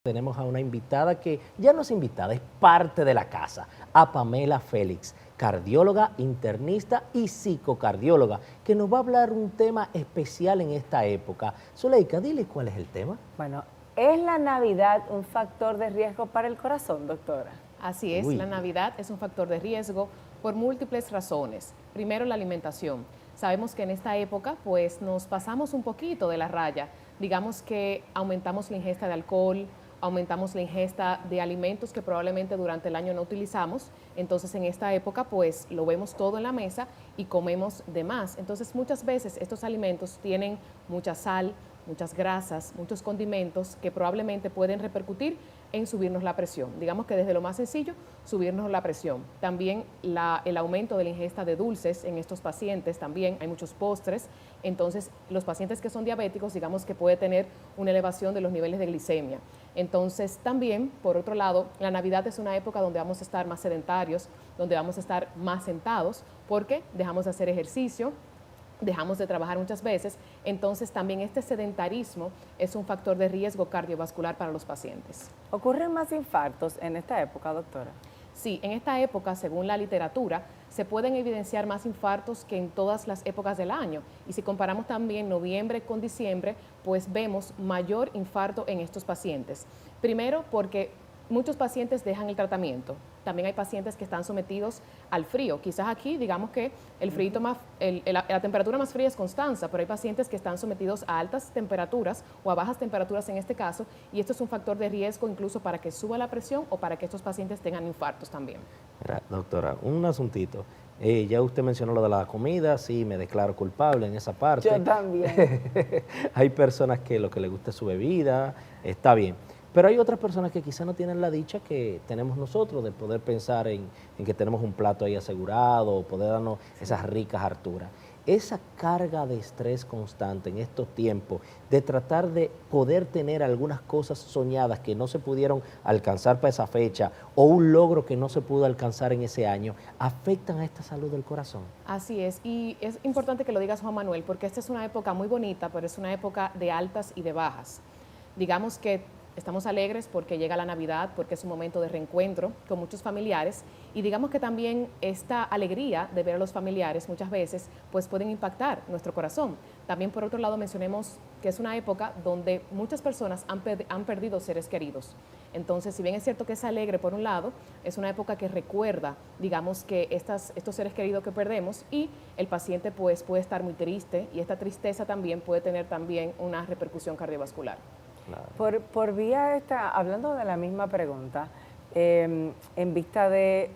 Tenemos a una invitada que ya no es invitada, es parte de la casa, a Pamela Félix, cardióloga, internista y psicocardióloga, que nos va a hablar un tema especial en esta época. Zuleika, dile cuál es el tema. Bueno, ¿es la Navidad un factor de riesgo para el corazón, doctora? Así es, la Navidad es un factor de riesgo por múltiples razones. Primero, la alimentación. Sabemos que en esta época pues nos pasamos un poquito de la raya. Digamos que aumentamos la ingesta de alcohol, aumentamos la ingesta de alimentos que probablemente durante el año no utilizamos. Entonces en esta época pues lo vemos todo en la mesa y comemos de más. Entonces muchas veces estos alimentos tienen mucha sal, muchas grasas, muchos condimentos que probablemente pueden repercutir en subirnos la presión. Digamos que desde lo más sencillo, subirnos la presión. También el aumento de la ingesta de dulces en estos pacientes, también hay muchos postres. Entonces, los pacientes que son diabéticos, digamos que puede tener una elevación de los niveles de glicemia. Entonces, también, por otro lado, la Navidad es una época donde vamos a estar más sedentarios, donde vamos a estar más sentados, porque dejamos de hacer ejercicio, dejamos de trabajar muchas veces, entonces también este sedentarismo es un factor de riesgo cardiovascular para los pacientes. ¿Ocurren más infartos en esta época, doctora? Sí, en esta época, según la literatura, se pueden evidenciar más infartos que en todas las épocas del año. Y si comparamos también noviembre con diciembre, pues vemos mayor infarto en estos pacientes. Primero, porque muchos pacientes dejan el tratamiento. También hay pacientes que están sometidos al frío. Quizás aquí, digamos que la temperatura más fría es Constanza, pero hay pacientes que están sometidos a altas temperaturas o a bajas temperaturas en este caso, y esto es un factor de riesgo incluso para que suba la presión o para que estos pacientes tengan infartos también. Mira, doctora, un asuntito. Ya usted mencionó lo de la comida, sí, me declaro culpable en esa parte. Yo también. Hay personas que lo que les gusta es su bebida, está bien. Pero hay otras personas que quizás no tienen la dicha que tenemos nosotros de poder pensar en que tenemos un plato ahí asegurado o poder darnos esas ricas harturas. Esa carga de estrés constante en estos tiempos, de tratar de poder tener algunas cosas soñadas que no se pudieron alcanzar para esa fecha o un logro que no se pudo alcanzar en ese año, afectan a esta salud del corazón. Así es, y es importante que lo digas, Juan Manuel, porque esta es una época muy bonita, pero es una época de altas y de bajas. Digamos que estamos alegres porque llega la Navidad, porque es un momento de reencuentro con muchos familiares, y digamos que también esta alegría de ver a los familiares muchas veces pues pueden impactar nuestro corazón. También por otro lado mencionemos que es una época donde muchas personas han perdido seres queridos. Entonces, si bien es cierto que es alegre por un lado, es una época que recuerda, digamos, que estos seres queridos que perdemos, y el paciente pues puede estar muy triste, y esta tristeza también puede tener también una repercusión cardiovascular. Claro. Por vía esta, hablando de la misma pregunta, en vista de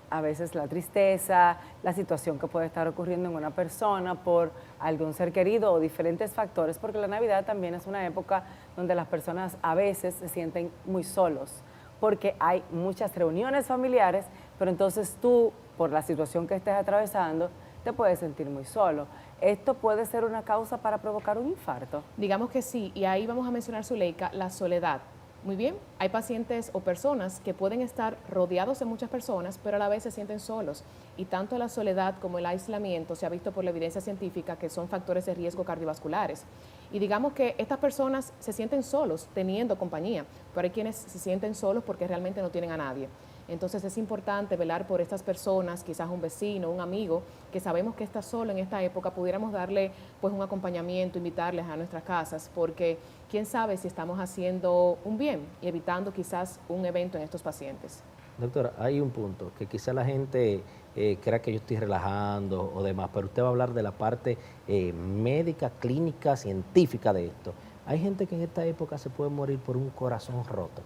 a veces la tristeza, la situación que puede estar ocurriendo en una persona por algún ser querido o diferentes factores, porque la Navidad también es una época donde las personas a veces se sienten muy solos, porque hay muchas reuniones familiares, pero entonces tú, por la situación que estés atravesando, te puedes sentir muy solo. ¿Esto puede ser una causa para provocar un infarto? Digamos que sí, y ahí vamos a mencionar, Zuleika, la soledad. Muy bien, hay pacientes o personas que pueden estar rodeados de muchas personas, pero a la vez se sienten solos. Y tanto la soledad como el aislamiento se ha visto por la evidencia científica que son factores de riesgo cardiovasculares. Y digamos que estas personas se sienten solos teniendo compañía, pero hay quienes se sienten solos porque realmente no tienen a nadie. Entonces es importante velar por estas personas, quizás un vecino, un amigo, que sabemos que está solo en esta época, pudiéramos darle pues un acompañamiento, invitarles a nuestras casas, porque quién sabe si estamos haciendo un bien y evitando quizás un evento en estos pacientes. Doctora, hay un punto que quizá la gente crea que yo estoy relajando o demás, pero usted va a hablar de la parte médica, clínica, científica de esto. Hay gente que en esta época se puede morir por un corazón roto.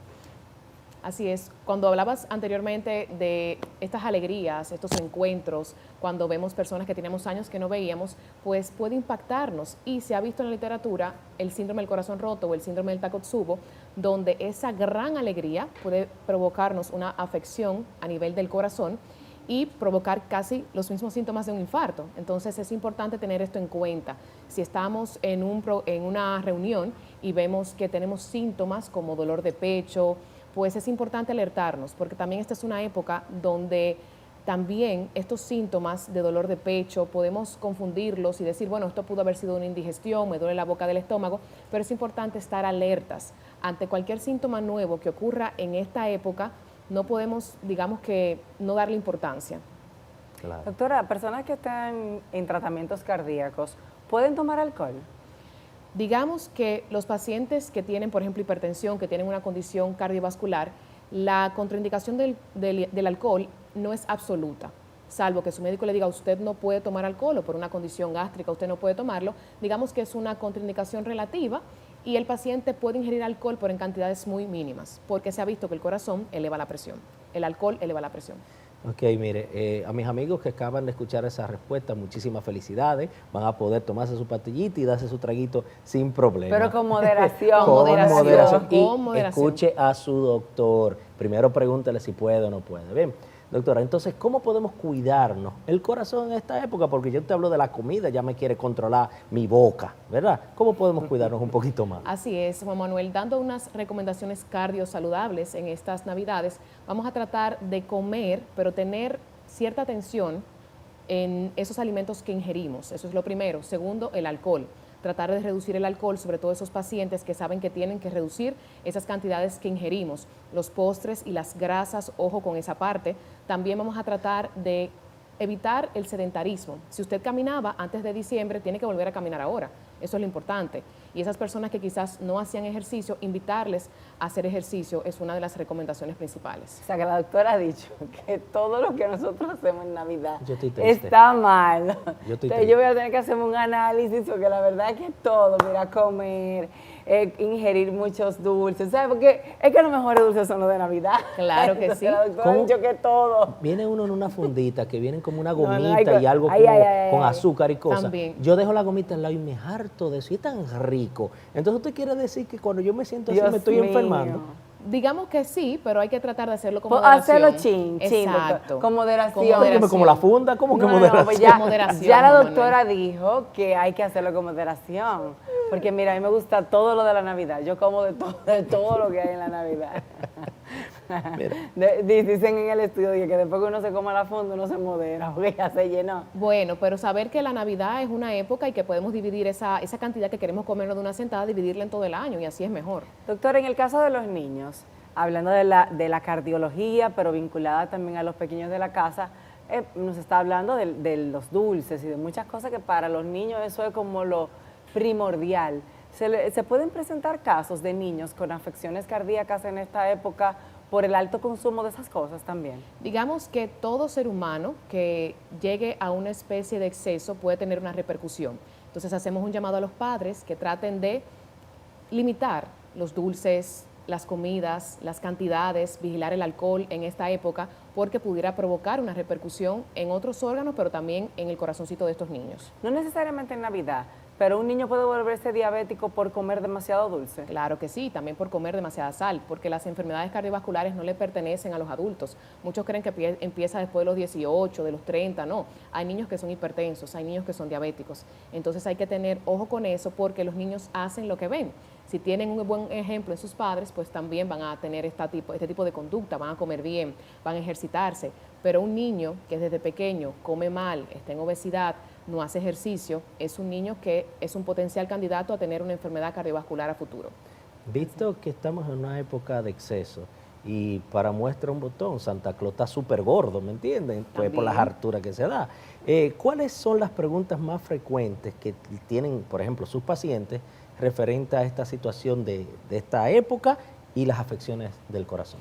Así es, cuando hablabas anteriormente de estas alegrías, estos encuentros, cuando vemos personas que teníamos años que no veíamos, pues puede impactarnos, y se ha visto en la literatura el síndrome del corazón roto o el síndrome del Takotsubo, donde esa gran alegría puede provocarnos una afección a nivel del corazón y provocar casi los mismos síntomas de un infarto. Entonces es importante tener esto en cuenta. Si estamos en una reunión y vemos que tenemos síntomas como dolor de pecho, pues es importante alertarnos, porque también esta es una época donde También estos síntomas de dolor de pecho podemos confundirlos y decir, bueno, esto pudo haber sido una indigestión, me duele la boca del estómago, pero es importante estar alertas. Ante cualquier síntoma nuevo que ocurra en esta época, no podemos, digamos que, no darle importancia. Claro. Doctora, personas que están en tratamientos cardíacos, ¿pueden tomar alcohol? Digamos que los pacientes que tienen, por ejemplo, hipertensión, que tienen una condición cardiovascular, la contraindicación del alcohol no es absoluta, salvo que su médico le diga, usted no puede tomar alcohol o por una condición gástrica usted no puede tomarlo. Digamos que es una contraindicación relativa y el paciente puede ingerir alcohol, pero en cantidades muy mínimas, porque se ha visto que el corazón eleva la presión, el alcohol eleva la presión. Ok, mire, a mis amigos que acaban de escuchar esa respuesta, muchísimas felicidades. Van a poder tomarse su pastillita y darse su traguito sin problema. Pero con moderación. Con moderación. Y Con moderación. escuche a su doctor. Primero pregúntele si puede o no puede. Bien, doctora, entonces, ¿cómo podemos cuidarnos el corazón en esta época? Porque yo te hablo de la comida, ya me quiere controlar mi boca, ¿verdad? ¿Cómo podemos cuidarnos un poquito más? Así es, Juan Manuel, dando unas recomendaciones cardiosaludables en estas Navidades, vamos a tratar de comer, pero tener cierta atención en esos alimentos que ingerimos. Eso es lo primero. Segundo, el alcohol. Tratar de reducir el alcohol, sobre todo esos pacientes que saben que tienen que reducir esas cantidades que ingerimos. Los postres y las grasas, ojo con esa parte. También vamos a tratar de evitar el sedentarismo. Si usted caminaba antes de diciembre, tiene que volver a caminar ahora. Eso es lo importante. Y esas personas que quizás no hacían ejercicio, invitarles a hacer ejercicio es una de las recomendaciones principales. O sea, que la doctora ha dicho que todo lo que nosotros hacemos en Navidad Yo estoy triste. está mal. Yo estoy Entonces triste. yo voy a tener que hacerme un análisis porque la verdad es que todo, mira, comer, ingerir muchos dulces, ¿sabes? Porque es que los mejores dulces son los de Navidad. Claro que Entonces, sí. La doctora ha ¿Cómo? dicho que todo. Viene uno en una fundita que vienen como una No, no, gomita hay y algo ay, como ay, con ay. azúcar y cosas. También. Yo dejo la gomita al lado y me harto de eso y es tan rico. Entonces usted quiere decir que cuando yo me siento así Dios me estoy mío. enfermando. Digamos que sí, pero hay que tratar de hacerlo con Pues moderación. hacerlo chin, Exacto. con moderación. Con Dígame, moderación. como la funda, ¿cómo que No, no, moderación? pues ya, Con moderación, ya la Juan doctora dijo que hay que hacerlo con moderación. Porque mira, a mí me gusta todo lo de la Navidad. Yo como de todo lo que hay en la Navidad. Dicen en el estudio que después que uno se coma la funda, uno se modera, porque ya se llenó. Bueno, pero saber que la Navidad es una época y que podemos dividir esa cantidad que queremos comernos de una sentada, dividirla en todo el año y así es mejor. Doctor, en el caso de los niños, hablando de la cardiología, pero vinculada también a los pequeños de la casa, nos está hablando de los dulces y de muchas cosas que para los niños eso es como lo primordial. ¿Se pueden presentar casos de niños con afecciones cardíacas en esta época por el alto consumo de esas cosas también? Digamos que todo ser humano que llegue a una especie de exceso puede tener una repercusión. Entonces hacemos un llamado a los padres que traten de limitar los dulces, las comidas, las cantidades, vigilar el alcohol en esta época, porque pudiera provocar una repercusión en otros órganos, pero también en el corazoncito de estos niños. No necesariamente en Navidad, pero un niño puede volverse diabético por comer demasiado dulce. Claro que sí, también por comer demasiada sal, porque las enfermedades cardiovasculares no le pertenecen a los adultos. Muchos creen que empieza después de los 18, de los 30, no. Hay niños que son hipertensos, hay niños que son diabéticos. Entonces hay que tener ojo con eso porque los niños hacen lo que ven. Si tienen un buen ejemplo en sus padres, pues también van a tener este tipo de conducta, van a comer bien, van a ejercitarse. Pero un niño que desde pequeño come mal, está en obesidad, no hace ejercicio, es un niño que es un potencial candidato a tener una enfermedad cardiovascular a futuro. Visto que estamos en una época de exceso y para muestra un botón, Santa Claus está súper gordo, ¿me entienden? Pues por las harturas que se da. ¿Cuáles son las preguntas más frecuentes que tienen, por ejemplo, sus pacientes referente a esta situación de esta época y las afecciones del corazón?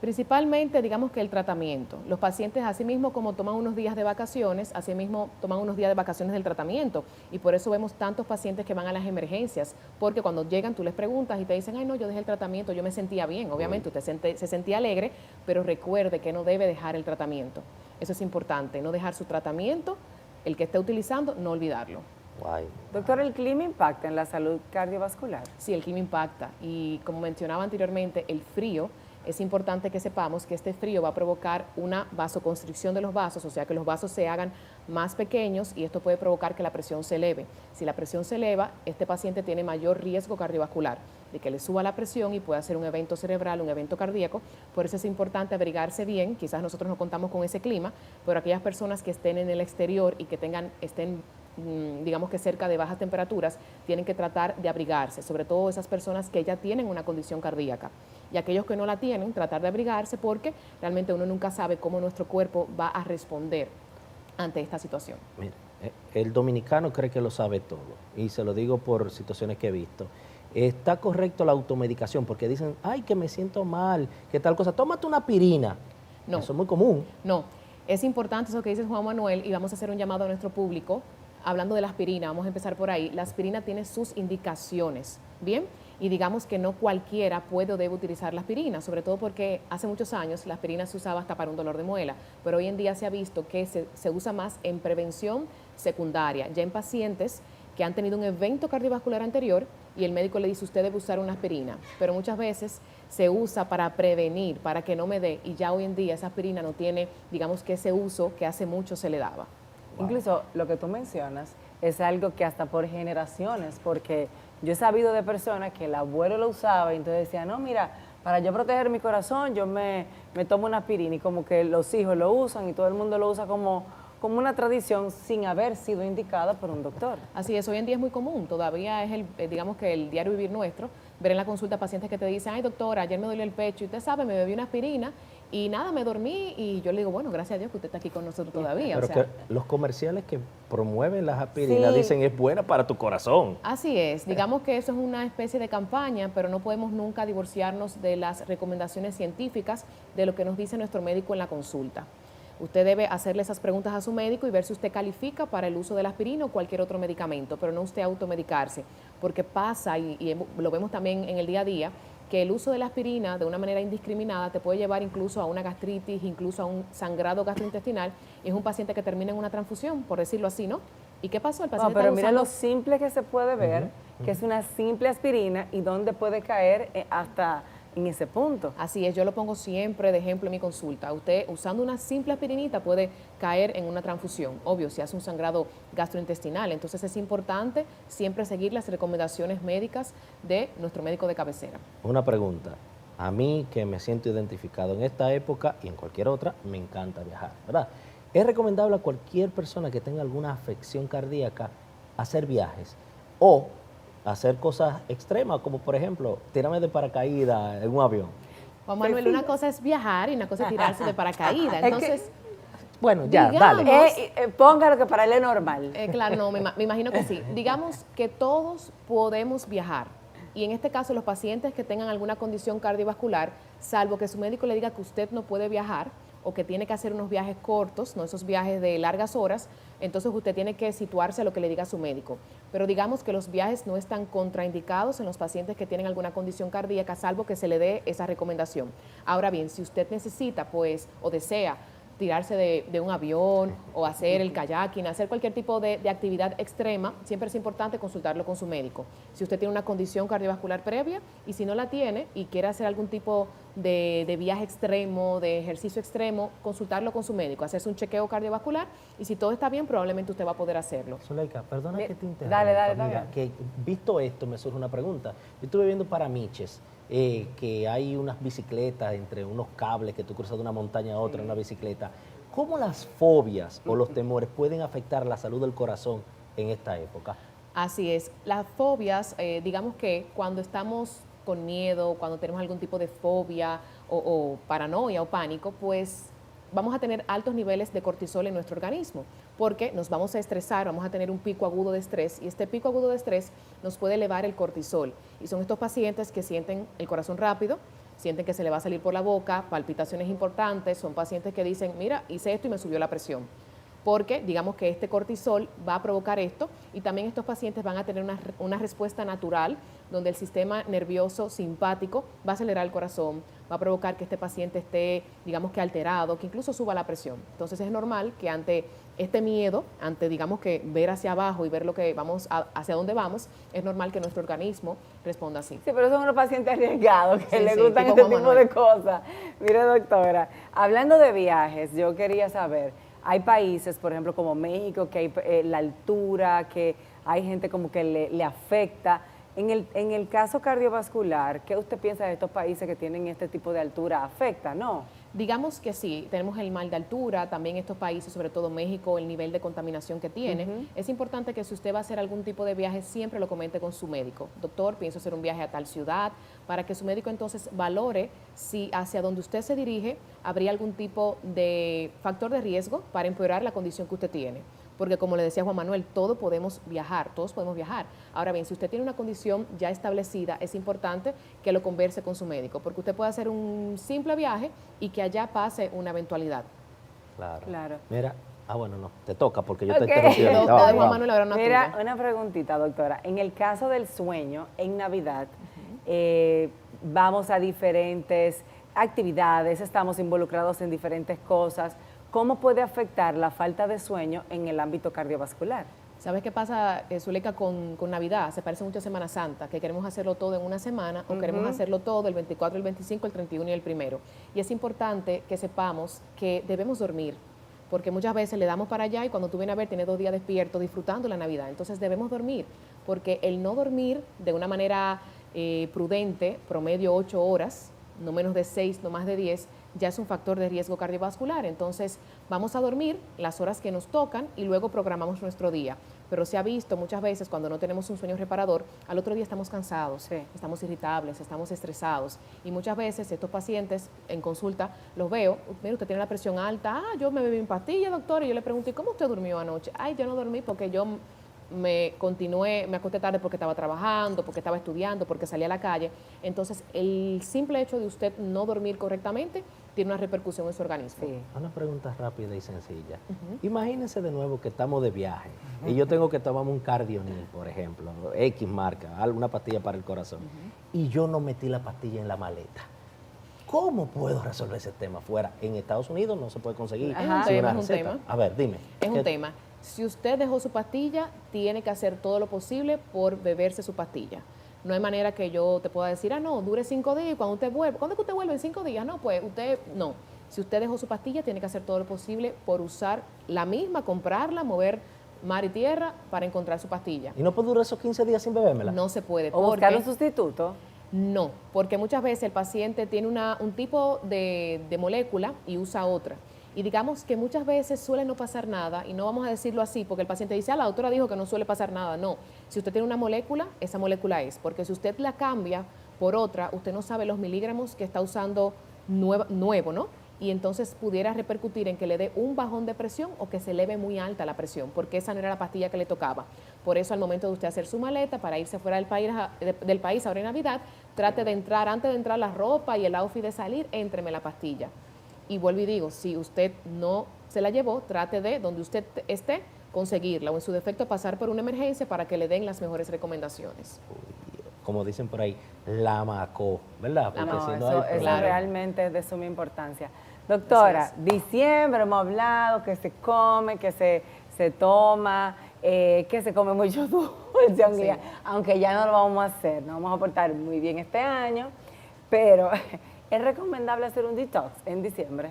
Principalmente, digamos que el tratamiento. Los pacientes, así mismo como toman unos días de vacaciones, así mismo toman unos días de vacaciones del tratamiento. Y por eso vemos tantos pacientes que van a las emergencias, porque cuando llegan tú les preguntas y te dicen, ay no, yo dejé el tratamiento, yo me sentía bien. Obviamente usted se sentía alegre, pero recuerde que no debe dejar el tratamiento. Eso es importante, no dejar su tratamiento, el que esté utilizando, no olvidarlo. Guay. Doctor, ¿el clima impacta en la salud cardiovascular? Sí, el clima impacta. Y como mencionaba anteriormente, el frío, es importante que sepamos que este frío va a provocar una vasoconstricción de los vasos, o sea que los vasos se hagan más pequeños y esto puede provocar que la presión se eleve. Si la presión se eleva, este paciente tiene mayor riesgo cardiovascular. de que le suba la presión y pueda ser un evento cerebral, un evento cardíaco. Por eso es importante abrigarse bien. Quizás nosotros no contamos con ese clima, pero aquellas personas que estén en el exterior y que estén digamos que cerca de bajas temperaturas, tienen que tratar de abrigarse, sobre todo esas personas que ya tienen una condición cardíaca. Y aquellos que no la tienen, tratar de abrigarse porque realmente uno nunca sabe cómo nuestro cuerpo va a responder ante esta situación. Mira, el dominicano cree que lo sabe todo, y se lo digo por situaciones que he visto. Está correcto la automedicación, porque dicen, ay, que me siento mal, que tal cosa, tómate una aspirina. No. Eso es muy común. No, es importante eso que dice Juan Manuel, y vamos a hacer un llamado a nuestro público. Hablando de la aspirina, vamos a empezar por ahí. La aspirina tiene sus indicaciones, ¿bien? Y digamos que no cualquiera puede o debe utilizar la aspirina, sobre todo porque hace muchos años la aspirina se usaba hasta para un dolor de muela, pero hoy en día se ha visto que se usa más en prevención secundaria, ya en pacientes que han tenido un evento cardiovascular anterior y el médico le dice, usted debe usar una aspirina, pero muchas veces se usa para prevenir, para que no me dé, y ya hoy en día esa aspirina no tiene, digamos que ese uso que hace mucho se le daba. Wow. Incluso lo que tú mencionas es algo que hasta por generaciones, porque yo he sabido de personas que el abuelo lo usaba y entonces decía, no, mira, para yo proteger mi corazón yo me tomo una aspirina, y como que los hijos lo usan y todo el mundo lo usa como una tradición sin haber sido indicada por un doctor. Así es, hoy en día es muy común, todavía es digamos que el diario vivir nuestro, ver en la consulta pacientes que te dicen, ay doctora, ayer me dolió el pecho y usted sabe, me bebí una aspirina y nada, me dormí, y yo le digo, bueno, gracias a Dios que usted está aquí con nosotros todavía. Pero o sea, que los comerciales que promueven las aspirinas sí, dicen es buena para tu corazón. así es, digamos que eso es una especie de campaña, pero no podemos nunca divorciarnos de las recomendaciones científicas de lo que nos dice nuestro médico en la consulta. Usted debe hacerle esas preguntas a su médico y ver si usted califica para el uso de la aspirina o cualquier otro medicamento, pero no usted automedicarse, porque pasa, y lo vemos también en el día a día, que el uso de la aspirina de una manera indiscriminada te puede llevar incluso a una gastritis, incluso a un sangrado gastrointestinal, y es un paciente que termina en una transfusión, por decirlo así, ¿no? ¿Y qué pasó? El paciente pero está mira usando... lo simple que se puede ver, que es una simple aspirina y dónde puede caer hasta en ese punto. Así es, yo lo pongo siempre de ejemplo en mi consulta. Usted usando una simple aspirinita puede caer en una transfusión, obvio, si hace un sangrado gastrointestinal. Entonces es importante siempre seguir las recomendaciones médicas de nuestro médico de cabecera. Una pregunta, a mí que me siento identificado en esta época y en cualquier otra, me encanta viajar, ¿verdad? Es recomendable a cualquier persona que tenga alguna afección cardíaca hacer viajes o hacer cosas extremas, como por ejemplo, tirarme de paracaídas en un avión. Juan Manuel, una cosa es viajar y una cosa es tirarse de paracaídas. Entonces, bueno, ya, digamos, dale. Póngalo que para él es normal. Claro, no, me imagino que sí. Digamos que todos podemos viajar. Y en este caso, los pacientes que tengan alguna condición cardiovascular, salvo que su médico le diga que usted no puede viajar o que tiene que hacer unos viajes cortos, no esos viajes de largas horas, entonces usted tiene que situarse a lo que le diga su médico. Pero digamos que los viajes no están contraindicados en los pacientes que tienen alguna condición cardíaca, salvo que se le dé esa recomendación. Ahora bien, si usted necesita, pues, o desea tirarse de un avión o hacer el kayaking, hacer cualquier tipo de actividad extrema, siempre es importante consultarlo con su médico. Si usted tiene una condición cardiovascular previa y si no la tiene y quiere hacer algún tipo de viaje extremo, de ejercicio extremo, consultarlo con su médico, hacerse un chequeo cardiovascular y si todo está bien, probablemente usted va a poder hacerlo. Zuleika, perdona que te interrumpa. Dale. Mira, que visto esto me surge una pregunta. Yo estuve viendo para Miches, que hay unas bicicletas entre unos cables que tú cruzas de una montaña a otra en una bicicleta. ¿Cómo las fobias o los temores pueden afectar la salud del corazón en esta época? Así es. Las fobias, digamos que cuando estamos con miedo, cuando tenemos algún tipo de fobia o paranoia o pánico, pues vamos a tener altos niveles de cortisol en nuestro organismo, porque nos vamos a estresar, vamos a tener un pico agudo de estrés, y este pico agudo de estrés nos puede elevar el cortisol. Y son estos pacientes que sienten el corazón rápido, sienten que se le va a salir por la boca, palpitaciones importantes, son pacientes que dicen, mira, hice esto y me subió la presión. Porque digamos que este cortisol va a provocar esto, y también estos pacientes van a tener una respuesta natural donde el sistema nervioso simpático va a acelerar el corazón, va a provocar que este paciente esté, digamos que alterado, que incluso suba la presión. Entonces es normal que ante este miedo, ante digamos que ver hacia abajo y ver lo que vamos hacia dónde vamos, es normal que nuestro organismo responda así. Sí, pero son unos pacientes arriesgados que Sí, les sí, gustan tipo este Juan tipo Manuel. de cosas. Mire, doctora, hablando de viajes, yo quería saber, hay países, por ejemplo, como México, que hay la altura, que hay gente como que le afecta. En el caso cardiovascular, ¿qué usted piensa de estos países que tienen este tipo de altura? ¿Afecta, no? Digamos que sí, tenemos el mal de altura, también estos países, sobre todo México, el nivel de contaminación que tiene. Es importante que si usted va a hacer algún tipo de viaje, siempre lo comente con su médico. Doctor, pienso hacer un viaje a tal ciudad, para que su médico entonces valore si hacia donde usted se dirige habría algún tipo de factor de riesgo para empeorar la condición que usted tiene. Porque como le decía Juan Manuel, todos podemos viajar. Ahora bien, si usted tiene una condición ya establecida, es importante que lo converse con su médico, porque usted puede hacer un simple viaje y que allá pase una eventualidad. Claro. Mira, bueno, no, te toca porque yo Ok. te interrumpí ahorita. Doctor Vamos, Juan Manuel, ahora una Mira, tuya. una preguntita, doctora. En el caso del sueño, en Navidad, vamos a diferentes actividades, estamos involucrados en diferentes cosas. ¿Cómo puede afectar la falta de sueño en el ámbito cardiovascular? ¿Sabes qué pasa, Zuleika, con Navidad? Se parece mucho a Semana Santa, que queremos hacerlo todo en una semana o queremos hacerlo todo el 24, el 25, el 31 y el 1. Y es importante que sepamos que debemos dormir, porque muchas veces le damos para allá y cuando tú vienes a ver, tienes 2 días despierto disfrutando la Navidad. Entonces debemos dormir, porque el no dormir de una manera prudente, promedio 8 horas, no menos de 6, no más de 10, ya es un factor de riesgo cardiovascular. Entonces vamos a dormir las horas que nos tocan y luego programamos nuestro día. Pero se ha visto muchas veces cuando no tenemos un sueño reparador, al otro día estamos cansados, estamos irritables, estamos estresados. Y muchas veces estos pacientes en consulta los veo, mira, usted tiene la presión alta, yo me bebí mi pastilla, doctor, y yo le pregunto, ¿y cómo usted durmió anoche? Ay, yo no dormí porque yo me acosté tarde porque estaba trabajando, porque estaba estudiando, porque salí a la calle. Entonces, el simple hecho de usted no dormir correctamente tiene una repercusión en su organismo. Sí. Una pregunta rápida y sencilla. Imagínense de nuevo que estamos de viaje y yo tengo que tomarme un Cardionil, por ejemplo, X marca, una pastilla para el corazón, y yo no metí la pastilla en la maleta. ¿Cómo puedo resolver ese tema fuera? En Estados Unidos no se puede conseguir. Ajá. sin una Es un receta. tema. A ver, dime. Es un ¿qué- tema. Si usted dejó su pastilla, tiene que hacer todo lo posible por beberse su pastilla. No hay manera que yo te pueda decir, no, dure 5 días y cuando usted vuelve. ¿Cuándo es que usted vuelve? ¿En 5 días? No, pues usted, no. Si usted dejó su pastilla, tiene que hacer todo lo posible por usar la misma, comprarla, mover mar y tierra para encontrar su pastilla. ¿Y no puedo durar esos 15 días sin bebérmela? No se puede. ¿O buscar un sustituto? No, porque muchas veces el paciente tiene un tipo de molécula y usa otra. Y digamos que muchas veces suele no pasar nada, y no vamos a decirlo así, porque el paciente dice, la doctora dijo que no suele pasar nada. No, si usted tiene una molécula, esa molécula es, porque si usted la cambia por otra, usted no sabe los miligramos que está usando nuevo, ¿no? Y entonces pudiera repercutir en que le dé un bajón de presión o que se eleve muy alta la presión, porque esa no era la pastilla que le tocaba. Por eso al momento de usted hacer su maleta para irse fuera del país ahora en Navidad, trate de entrar, antes de entrar la ropa y el outfit de salir, éntreme la pastilla. Y vuelvo y digo, si usted no se la llevó, trate de, donde usted esté, conseguirla o en su defecto pasar por una emergencia para que le den las mejores recomendaciones. Como dicen por ahí, la macó, ¿verdad? Porque No, si eso, hay eso problema. realmente es de suma importancia. Doctora, diciembre hemos hablado que se come, que se toma, que se come mucho dulce, aunque ya no lo vamos a hacer, nos vamos a portar muy bien este año, pero ¿es recomendable hacer un detox en diciembre?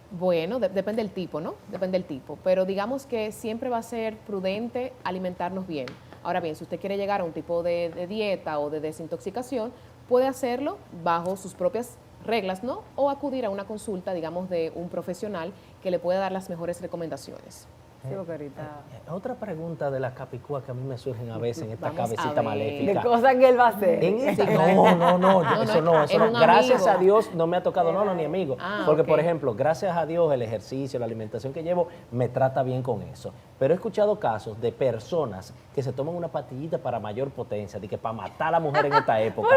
Bueno, depende del tipo, ¿no? Depende del tipo, pero digamos que siempre va a ser prudente alimentarnos bien. Ahora bien, si usted quiere llegar a un tipo de dieta o de desintoxicación, puede hacerlo bajo sus propias reglas, ¿no? O acudir a una consulta, digamos, de un profesional que le pueda dar las mejores recomendaciones. Sí, porque ahorita... Otra pregunta de las capicúas que a mí me surgen a veces en esta Vamos a cabecita ver. maléfica. De cosas que él va a hacer. En esta, Sí, no, eso no. es un Gracias amigo. a Dios no me ha tocado, no, ni amigo. Porque, ok. por ejemplo, gracias a Dios el ejercicio, la alimentación que llevo me trata bien con eso. Pero he escuchado casos de personas que se toman una pastillita para mayor potencia, de que para matar a la mujer en esta época.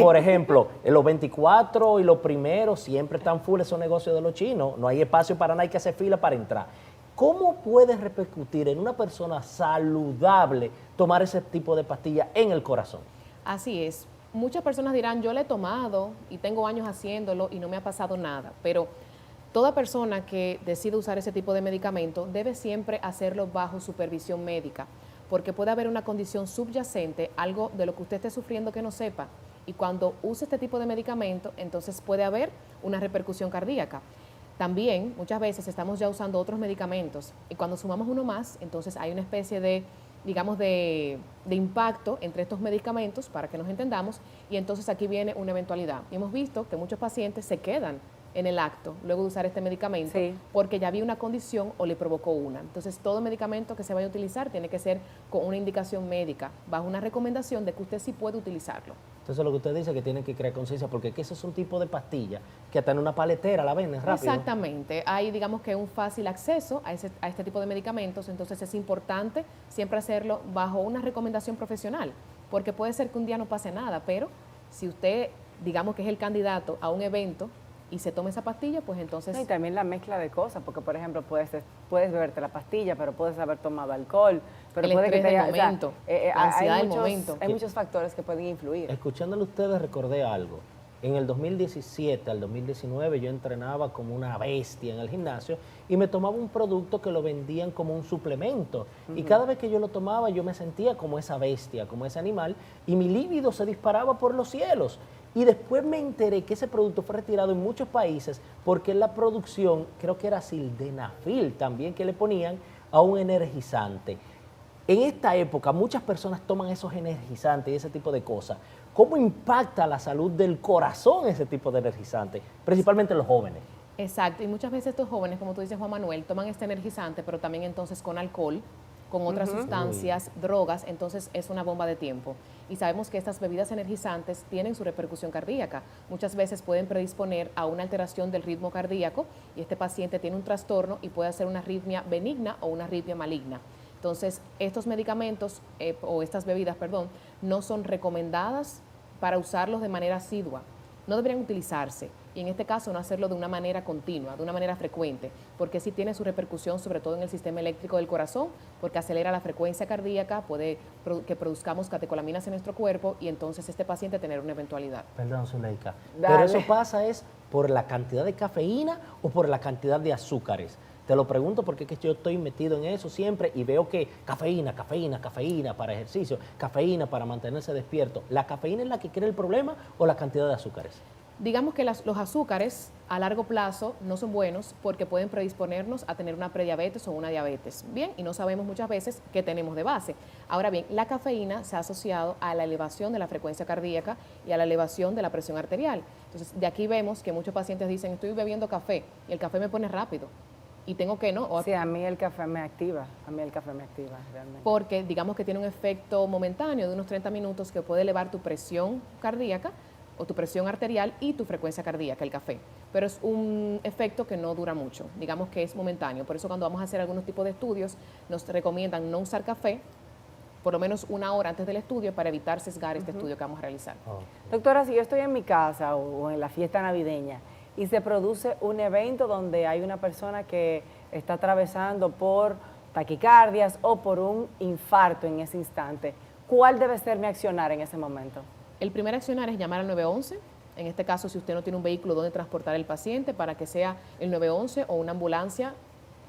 Por ejemplo, en los 24 y los primeros siempre están full esos negocios de los chinos. No hay espacio para nada, hay que hacer fila para entrar. ¿Cómo puede repercutir en una persona saludable tomar ese tipo de pastilla en el corazón? Así es. Muchas personas dirán, yo le he tomado y tengo años haciéndolo y no me ha pasado nada, pero toda persona que decide usar ese tipo de medicamento debe siempre hacerlo bajo supervisión médica, porque puede haber una condición subyacente, algo de lo que usted esté sufriendo que no sepa, y cuando use este tipo de medicamento, entonces puede haber una repercusión cardíaca. También muchas veces estamos ya usando otros medicamentos y cuando sumamos uno más, entonces hay una especie de digamos, de impacto entre estos medicamentos, para que nos entendamos, y entonces aquí viene una eventualidad. Y hemos visto que muchos pacientes se quedan en el acto luego de usar este medicamento Sí. porque ya había una condición o le provocó una. Entonces, todo medicamento que se vaya a utilizar tiene que ser con una indicación médica, bajo una recomendación de que usted sí puede utilizarlo. Entonces lo que usted dice es que tienen que crear conciencia, porque es que eso es un tipo de pastilla que hasta en una paletera la venden rápido. Exactamente. Hay, digamos que un fácil acceso a este tipo de medicamentos, entonces es importante siempre hacerlo bajo una recomendación profesional, porque puede ser que un día no pase nada, pero si usted, digamos que es el candidato a un evento y se toma esa pastilla, pues entonces... No, y también la mezcla de cosas, porque por ejemplo puedes beberte la pastilla, pero puedes haber tomado alcohol, pero El puede que estrés te del momento, la ansiedad del momento. Hay muchos factores que pueden influir. Escuchándolo a ustedes recordé algo. En el 2017 al 2019 yo entrenaba como una bestia en el gimnasio y me tomaba un producto que lo vendían como un suplemento. Y cada vez que yo lo tomaba yo me sentía como esa bestia, como ese animal, y mi líbido se disparaba por los cielos. Y después me enteré que ese producto fue retirado en muchos países porque en la producción, creo que era sildenafil también, que le ponían a un energizante. En esta época muchas personas toman esos energizantes y ese tipo de cosas. ¿Cómo impacta la salud del corazón ese tipo de energizantes? Principalmente los jóvenes. Exacto, y muchas veces estos jóvenes, como tú dices, Juan Manuel, toman este energizante, pero también entonces con alcohol, con otras sustancias, drogas, entonces es una bomba de tiempo. Y sabemos que estas bebidas energizantes tienen su repercusión cardíaca. Muchas veces pueden predisponer a una alteración del ritmo cardíaco y este paciente tiene un trastorno y puede hacer una arritmia benigna o una arritmia maligna. Entonces, estos medicamentos o estas bebidas, perdón, no son recomendadas para usarlos de manera asidua. No deberían utilizarse y en este caso no hacerlo de una manera continua, de una manera frecuente, porque sí tiene su repercusión sobre todo en el sistema eléctrico del corazón, porque acelera la frecuencia cardíaca, puede que produzcamos catecolaminas en nuestro cuerpo y entonces este paciente tener una eventualidad. Perdón, Zuleika. Dale. Pero eso pasa es por la cantidad de cafeína o por la cantidad de azúcares. Te lo pregunto porque es que yo estoy metido en eso siempre y veo que cafeína, cafeína, cafeína para ejercicio, cafeína para mantenerse despierto. ¿La cafeína es la que crea el problema o la cantidad de azúcares? Digamos que los azúcares a largo plazo no son buenos porque pueden predisponernos a tener una prediabetes o una diabetes. Bien, y no sabemos muchas veces qué tenemos de base. Ahora bien, la cafeína se ha asociado a la elevación de la frecuencia cardíaca y a la elevación de la presión arterial. Entonces, de aquí vemos que muchos pacientes dicen, estoy bebiendo café y el café me pone rápido. Y tengo que no. Sí, a mí el café me activa, realmente. Porque digamos que tiene un efecto momentáneo de unos 30 minutos que puede elevar tu presión cardíaca o tu presión arterial y tu frecuencia cardíaca, el café. Pero es un efecto que no dura mucho, digamos que es momentáneo. Por eso cuando vamos a hacer algunos tipos de estudios, nos recomiendan no usar café por lo menos una hora antes del estudio para evitar sesgar este estudio que vamos a realizar. Doctora, si yo estoy en mi casa o en la fiesta navideña y se produce un evento donde hay una persona que está atravesando por taquicardias o por un infarto en ese instante, ¿cuál debe ser mi accionar en ese momento? El primer accionar es llamar al 911. En este caso, si usted no tiene un vehículo donde transportar el paciente, para que sea el 911 o una ambulancia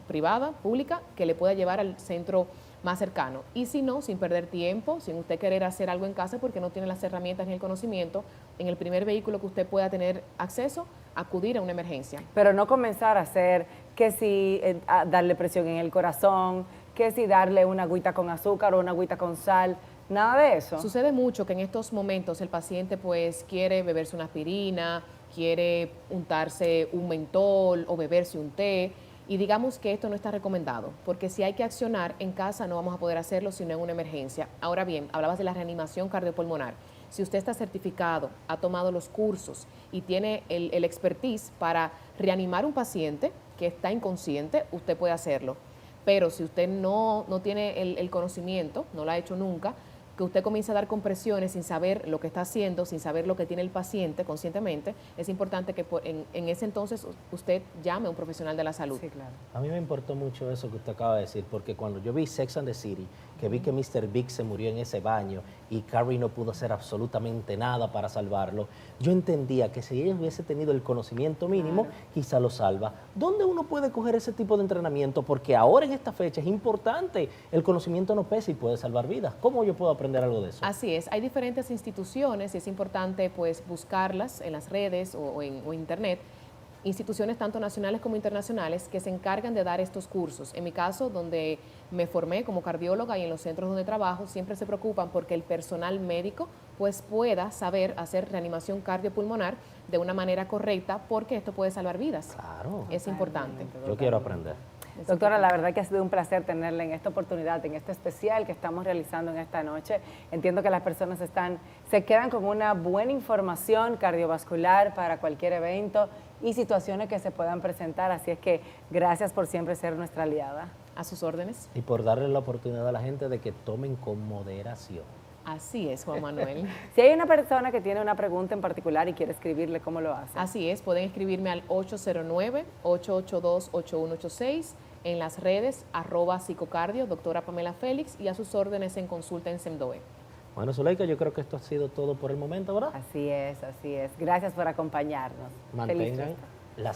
privada, pública, que le pueda llevar al centro más cercano. Y si no, sin perder tiempo, sin usted querer hacer algo en casa porque no tiene las herramientas ni el conocimiento, en el primer vehículo que usted pueda tener acceso, acudir a una emergencia. Pero no comenzar a hacer que si darle presión en el corazón, que si darle una agüita con azúcar o una agüita con sal, nada de eso. Sucede mucho que en estos momentos el paciente pues quiere beberse una aspirina, quiere untarse un mentol o beberse un té, y digamos que esto no está recomendado, porque si hay que accionar en casa no vamos a poder hacerlo sino en una emergencia. Ahora bien, hablabas de la reanimación cardiopulmonar. Si usted está certificado, ha tomado los cursos y tiene el expertise para reanimar un paciente que está inconsciente, usted puede hacerlo. Pero si usted no tiene el conocimiento, no lo ha hecho nunca, que usted comience a dar compresiones sin saber lo que está haciendo, sin saber lo que tiene el paciente conscientemente, es importante que en ese entonces usted llame a un profesional de la salud. Sí, claro. A mí me importó mucho eso que usted acaba de decir, porque cuando yo vi Sex and the City, que vi que Mr. Big se murió en ese baño y Carrie no pudo hacer absolutamente nada para salvarlo, yo entendía que si ella hubiese tenido el conocimiento mínimo, quizá lo salva. ¿Dónde uno puede coger ese tipo de entrenamiento? Porque ahora en esta fecha es importante, el conocimiento no pesa y puede salvar vidas. ¿Cómo yo puedo aprender algo de eso? Así es, hay diferentes instituciones y es importante pues buscarlas en las redes o en internet. instituciones tanto nacionales como internacionales que se encargan de dar estos cursos. En mi caso, donde me formé como cardióloga y en los centros donde trabajo, siempre se preocupan porque el personal médico pues pueda saber hacer reanimación cardiopulmonar de una manera correcta, porque esto puede salvar vidas. Claro. Es importante. Yo quiero aprender. Doctora, la verdad que ha sido un placer tenerla en esta oportunidad, en este especial que estamos realizando en esta noche. Entiendo que las personas se quedan con una buena información cardiovascular para cualquier evento y situaciones que se puedan presentar, así es que gracias por siempre ser nuestra aliada. A sus órdenes. Y por darle la oportunidad a la gente de que tomen con moderación. Así es, Juan Manuel. Si hay una persona que tiene una pregunta en particular y quiere escribirle, ¿cómo lo hace? Así es, pueden escribirme al 809-882-8186, en las redes @psicocardio, doctora Pamela Félix, y a sus órdenes en consulta en SEMDOE. Bueno, Zuleika, yo creo que esto ha sido todo por el momento, ¿verdad? Así es, así es. Gracias por acompañarnos. Feliz Mantengan fiesta. la